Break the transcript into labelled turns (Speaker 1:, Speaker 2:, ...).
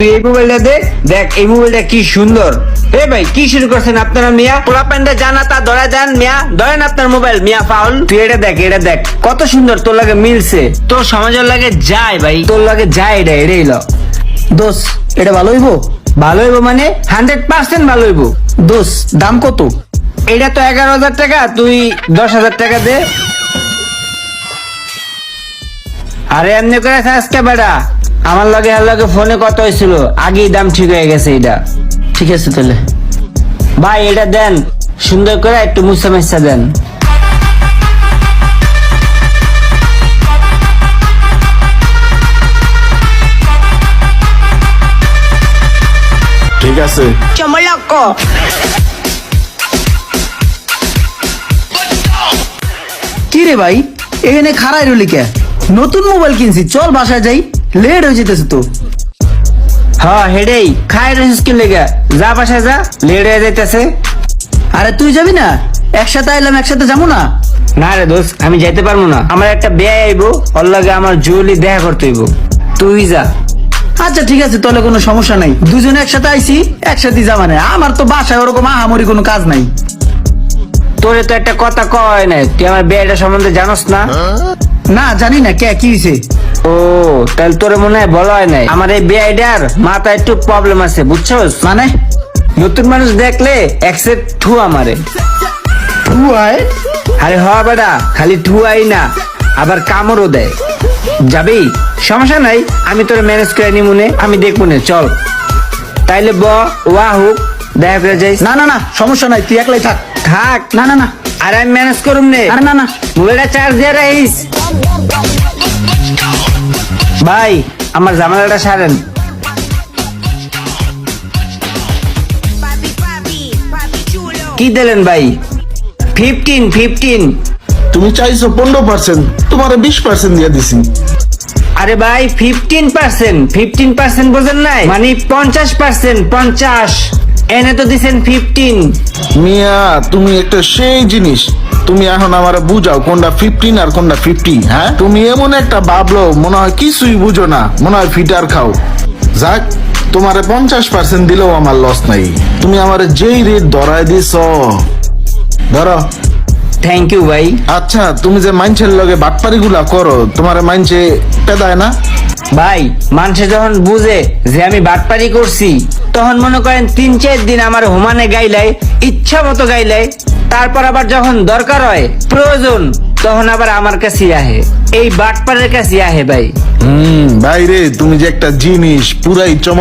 Speaker 1: তুই এই মোবাইলটা দেখ, দেখ এই মোবাইলটা কি সুন্দর। এ ভাই কি শুরু করছেন আপনারা মিয়া? পোলা প্যান্ডে জানা তা ধরা যান মিয়া, ধরেন আপনার মোবাইল মিয়া ফাউল। তুই এটা দেখ, এটা দেখ কত সুন্দর, তোর লাগে মিলছে, তোর সমাজের লাগে যায় ভাই, তোর লাগে যায়, এটাই ল
Speaker 2: দোষ, এটা ভালো হইব?
Speaker 1: ভালো হইব মানে 100% ভালো হইব।
Speaker 2: দোষ, দাম কত?
Speaker 1: এটা তো 11,000 টাকা, তুই 10,000 টাকা দে। আরে এমনি করে আজকে বেড়া, আমার লগে ফোনে কত হয়েছিল, আগেই দাম ঠিক হয়ে গেছে এটা।
Speaker 2: ঠিক আছে তাহলে।
Speaker 1: ভাই এটা দেন, সুন্দর করে একটু মুছা মেসা দেন।
Speaker 3: ঠিক আছে।
Speaker 2: কি রে ভাই, এখানে খাড়াই রইলি কে? নতুন মোবাইল কিনছি, চল বাসায় যাই, লেট হয়ে যেতেছে তো।
Speaker 1: হ্যাঁ হেডেই খাই রয়েছিস কি লেগে, যা বাসায় যা, লেট হয়ে যাইতেছে।
Speaker 2: আরে তুই যাবি না? একসাথে আইলাম, একসাথে যাবো না?
Speaker 1: না রে দোস্ত, আমি যাইতে পারবো না, আমার একটা বিয়ে আইবো, ওর লাগে আমার জুয়েলি দেখা করতে হইব, তুই যা।
Speaker 2: আচ্ছা ঠিক আছে, তাহলে কোনো সমস্যা নাই, দুজনে একসাথে আইছি, একসাথে যাবা না। আমার তো বাসায় ওরকম আহামরি কোনো কাজ নাই।
Speaker 1: তোরে তো একটা কথা কয় নাই, তুই আমার বিয়েটা সম্বন্ধে জানোস না?
Speaker 2: না জানি না, কে কি হয়েছে?
Speaker 1: ও তাহলে তোরে মনে হয় বলা হয় নাই, আমার এই বিয়েটার মাথায় একটু প্রবলেম আছে বুঝছস?
Speaker 2: মানে
Speaker 1: নতুন মানুষ দেখলে একসেপ্ট ঠু আমারে।
Speaker 2: ঠুয়ায়?
Speaker 1: আরে হ বেটা, খালি ঠুয়াই না, আবার কামড়ও দেয়। যাবি? সমস্যা নাই, আমি তোর ম্যানেজ করে নিমুনে, আমি দেখবো, চল। তাইলে ওয়া হুক, দেখা করে যাই।
Speaker 2: না না না, সমস্যা নাই, তুই একলাই থাক।
Speaker 1: থাক।
Speaker 2: না না না,
Speaker 1: আরে আমি ম্যানেজ করুম নে।
Speaker 2: আরে না না,
Speaker 1: মোবাইলটা চার্জ দিয়ে রাখিস। ভাই আমার জামালাটা সারেন। কি দিলেন ভাই? 15।
Speaker 3: তুমি চাইছো 15%, তোমার 20% দিয়ে দিছি।
Speaker 1: আরে ভাই 15% বোঝেন নাই, মানে 50%, 50 এনে তো দিছেন 15।
Speaker 3: মিয়া তুমি একটা সেই জিনিস, তুমি এখন আমার বুঝাও কোনটা 15 আর কোনটা 50। হ্যাঁ তুমি এমন একটা ভাবলো, মনে হয় কিছুই বুঝো না, মনে হয় ফিটার খাও। যাক, তোমার 50% দিলেও আমার লস নাই, তুমি আমার যেই রেট ধরাই দিছ। ধরো।
Speaker 1: থ্যাংক ইউ ভাই।
Speaker 3: আচ্ছা, তুমি যে মাইনছের লগে বাটপারি গুলা করো, তোমার মাইনছে পেদায় না?
Speaker 1: ভাই মানুষে যখন বুঝে যে আমি বাটপারি করছি, তখন মনে করেন 3-4 দিন আমার হুমানে গাইলাই, ইচ্ছা মতো গাইলাই, তারপর আবার যখন দরকার হয়, প্রয়োজন, তখন আবার আমার কাছে আহে, এই বাটপারের কাছে আহে ভাই।
Speaker 3: ভাই রে, তুমি যে একটা জিনিস পুরাই চমৎকার।